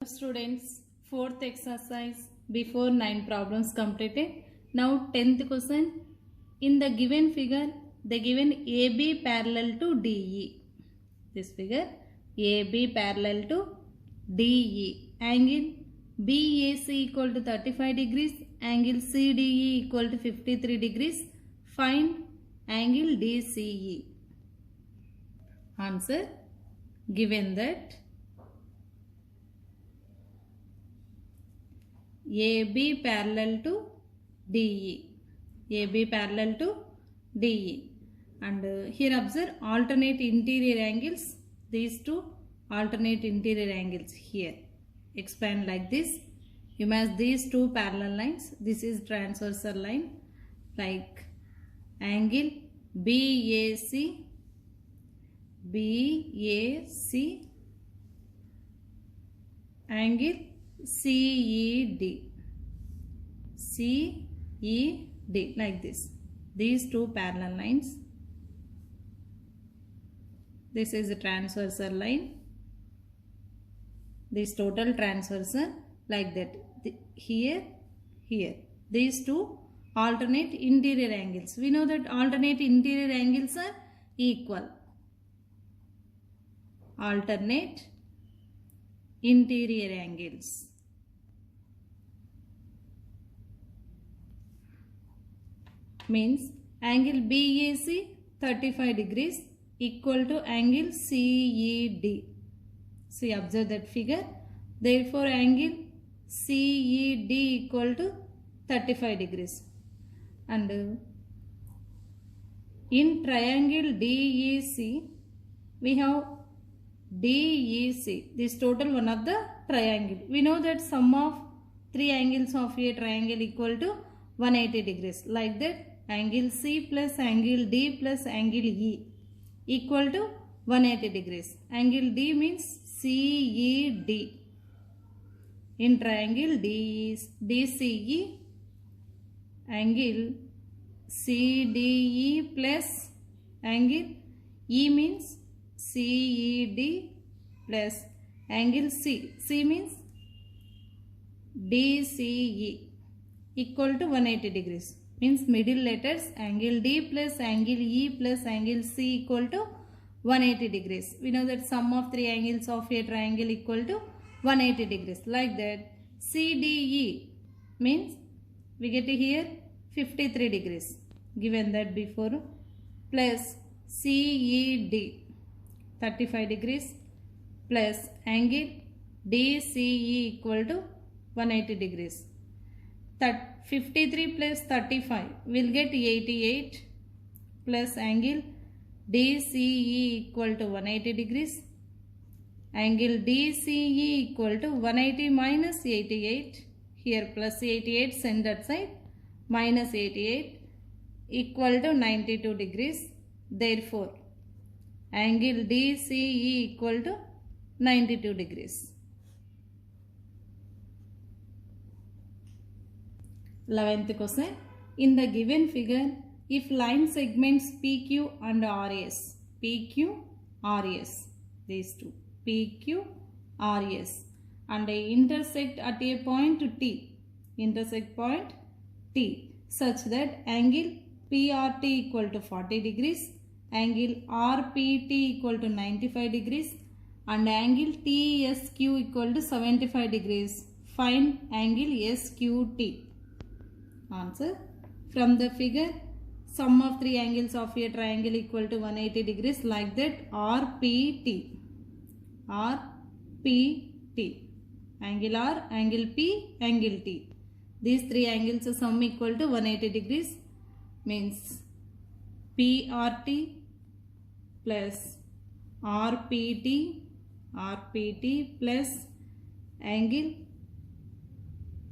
Students, fourth exercise before 9 problems completed. Now 10th question. In the given figure, the given AB parallel to DE. This figure AB parallel to DE. Angle BAC equal to 35 degrees. Angle CDE equal to 53 degrees. Find angle DCE. Answer: given that AB parallel to DE, AB parallel to DE, and here observe alternate interior angles. These two alternate interior angles here. Expand like this. Imagine these two parallel lines. This is transversal line, like angle BAC, angle CED, like this. These two parallel lines. This is a transversal line. This total transversal, like that. Here. These two alternate interior angles. We know that alternate interior angles are equal. Alternate interior angles. Means angle BAC 35 degrees equal to angle CED. See, observe that figure. Therefore, angle CED equal to 35 degrees. And in triangle DEC, we have DEC. This total one of the triangle. We know that sum of three angles of a triangle equal to 180 degrees. Like that, angle C plus angle D plus angle E equal to 180 degrees. Angle D means CED. In triangle DCE, angle CDE plus angle E means CED plus angle C means DCE equal to 180 degrees. Means middle letters angle D plus angle E plus angle C equal to 180 degrees. We know that sum of three angles of a triangle equal to 180 degrees. Like that, CDE means we get here 53 degrees. Given that before, plus CED 35 degrees plus angle DCE equal to 180 degrees. 53 plus 35 will get 88 plus angle DCE equal to 180 degrees. Angle DCE equal to 180 minus 88. Here plus 88, send that side, minus 88 equal to 92 degrees. Therefore, angle DCE equal to 92 degrees. 11th question. In the given figure, if line segments PQ and RS, these two, PQ, RS, and they intersect at a point T, such that angle PRT equal to 40 degrees, angle RPT equal to 95 degrees, and angle TSQ equal to 75 degrees. Find angle SQT. Answer: from the figure, sum of three angles of a triangle equal to 180 degrees. Like that, RPT, angle R, angle P, angle T. These three angles sum equal to 180 degrees. Means PRT plus RPT plus angle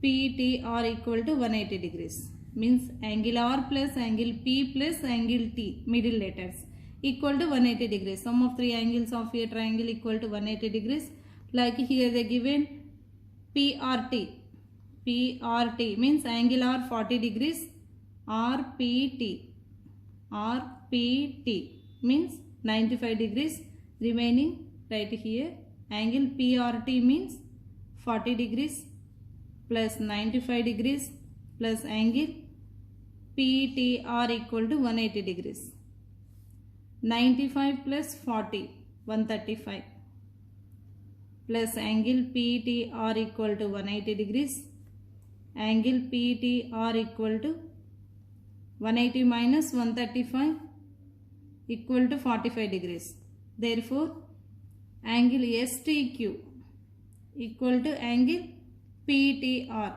PTR equal to 180 degrees. Means angle R plus angle P plus angle T, middle letters, equal to 180 degrees. Sum of three angles of a triangle equal to 180 degrees. Like here they given PRT means angle R 40 degrees. RPT means 95 degrees. Remaining right here, angle PRT means 40 degrees plus 95 degrees plus angle PTR equal to 180 degrees. 95 plus 40, 135 plus angle PTR equal to 180 degrees. Angle PTR equal to 180 minus 135 equal to 45 degrees. Therefore, angle STQ equal to angle PTR.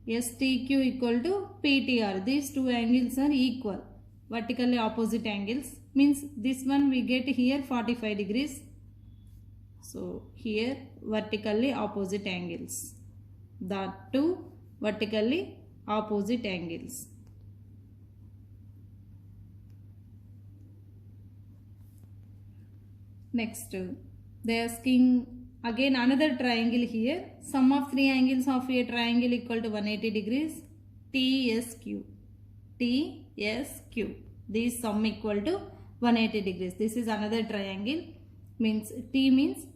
STQ equal to PTR. These two angles are equal. Vertically opposite angles. Means this one we get here 45 degrees. So here vertically opposite angles. The two vertically opposite angles. Next, they are asking again another triangle here. Sum of three angles of a triangle equal to 180 degrees. TSQ. TSQ. This sum equal to 180 degrees. This is another triangle. Means T means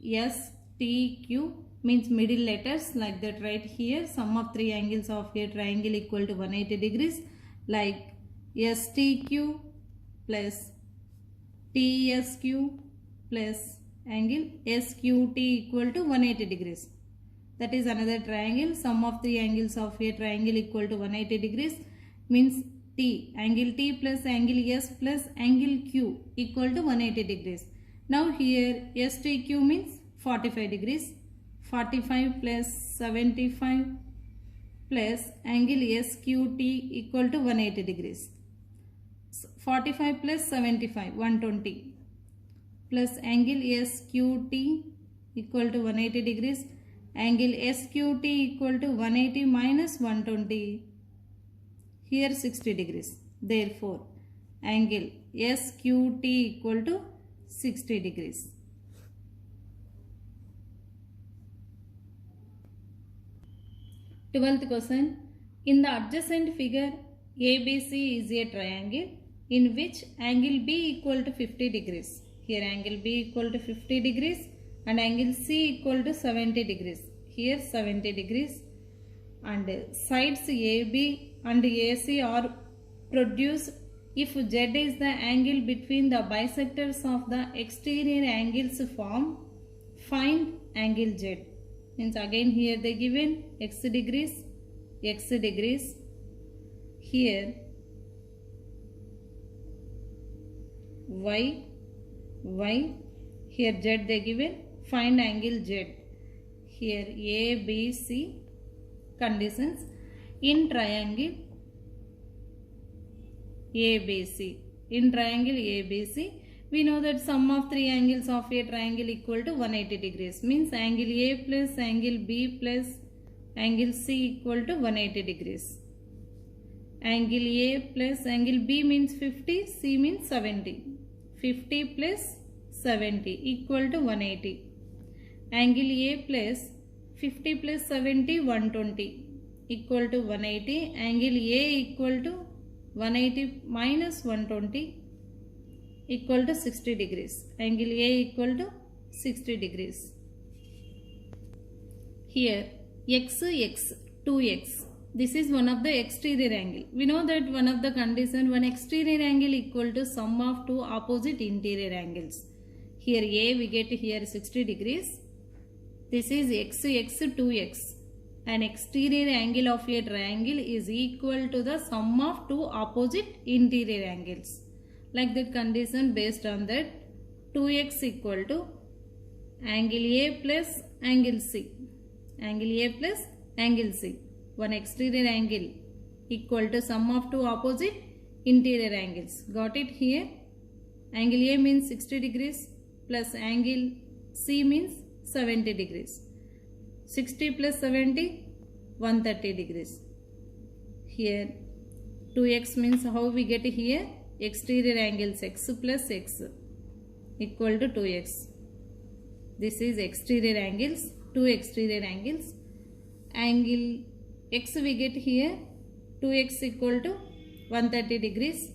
S, T, Q means middle letters like that right here. Sum of three angles of a triangle equal to 180 degrees like STQ plus TSQ plus angle SQT equal to 180 degrees. That is another triangle. Sum of three angles of a triangle equal to 180 degrees means T. Angle T plus angle S plus angle Q equal to 180 degrees. Now here STQ means 45 degrees. 45 plus 75 plus angle SQT equal to 180 degrees. 45 plus 75, 120 plus angle SQT equal to 180 degrees. Angle SQT equal to 180 minus 120. Here 60 degrees. Therefore, angle SQT equal to 60 degrees. Twelfth question. In the adjacent figure, ABC is a triangle in which angle B equal to 50 degrees. Here angle B equal to 50 degrees and angle C equal to 70 degrees. Here 70 degrees. And sides AB and AC are produced if Z is the angle between the bisectors of the exterior angles formed. Find angle Z. Means again here they given x degrees. Here y. Here Z they given. Find angle Z. Here A, B, C conditions in triangle ABC. In triangle ABC, we know that sum of three angles of a triangle equal to 180 degrees. Means angle A plus angle B plus angle C equal to 180 degrees. Angle A plus angle B means 50, C means 70. 50 plus 70 equal to 180. Angle A plus 50 plus 70, 120 equal to 180. Angle A equal to 180 minus 120 equal to 60 degrees. Angle A equal to 60 degrees. Here x, 2x. This is one of the exterior angle. We know that one of the condition, one exterior angle equal to sum of two opposite interior angles. Here A we get here 60 degrees. This is x, 2x. An exterior angle of a triangle is equal to the sum of two opposite interior angles. Like that condition, based on that 2x equal to angle A plus angle C. Angle A plus angle C. One exterior angle equal to sum of two opposite interior angles. Got it here? Angle A means 60 degrees plus angle C means 70 degrees. 60 plus 70, 130 degrees. Here 2x means how we get here? Exterior angles x plus x equal to 2x. This is exterior angles, two exterior angles. Angle x we get here 2x equal to 130 degrees.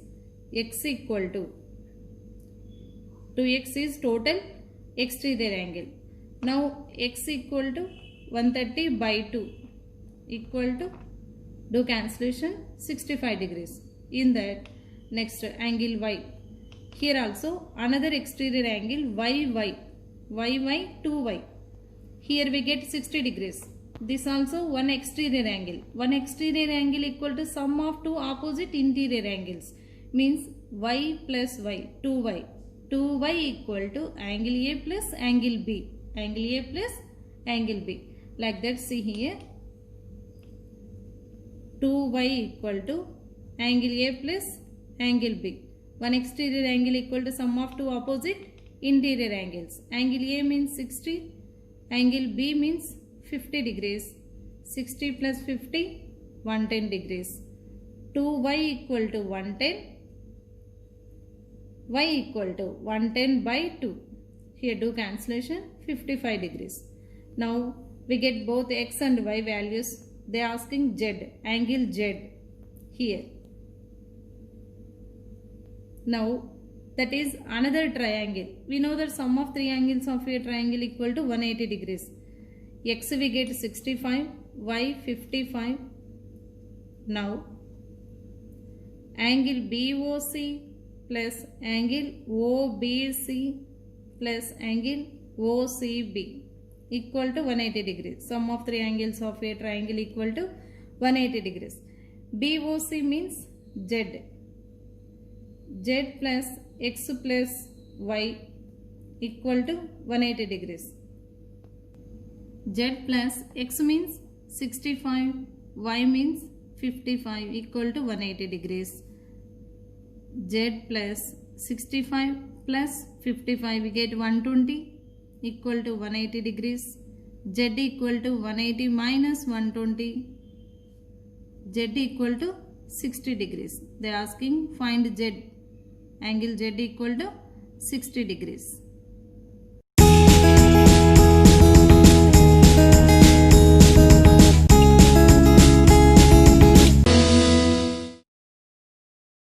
X equal to 2x is total exterior angle. Now x equal to 130 by 2 equal to, do cancellation, 65 degrees. In that, next angle y. Here also another exterior angle yy 2y. Here we get 60 degrees. This also one exterior angle. One exterior angle equal to sum of two opposite interior angles. Means y plus y, 2y. 2y equal to angle A plus angle B. Angle A plus angle B. Like that, see here. 2y equal to angle A plus angle B. One exterior angle equal to sum of two opposite interior angles. Angle A means 60. Angle B means 50 degrees. 60 plus 50, 110 degrees. 2y equal to 110. Y equal to 110 by 2. Here do cancellation, 55 degrees. Now we get both x and y values. They are asking z, angle z here. Now that is another triangle. We know that sum of three angles of a triangle equal to 180 degrees. X we get 65, y 55. Now angle BOC plus angle OBC plus angle OCB equal to 180 degrees. Sum of three angles of a triangle equal to 180 degrees. BOC means Z. Z plus x plus y equal to 180 degrees. Z plus x means 65, y means 55 equal to 180 degrees. Z plus 65 plus 55 we get 120 equal to 180 degrees. Z equal to 180 minus 120. Z equal to 60 degrees. They are asking find Z. Angle Z equal to 60 degrees.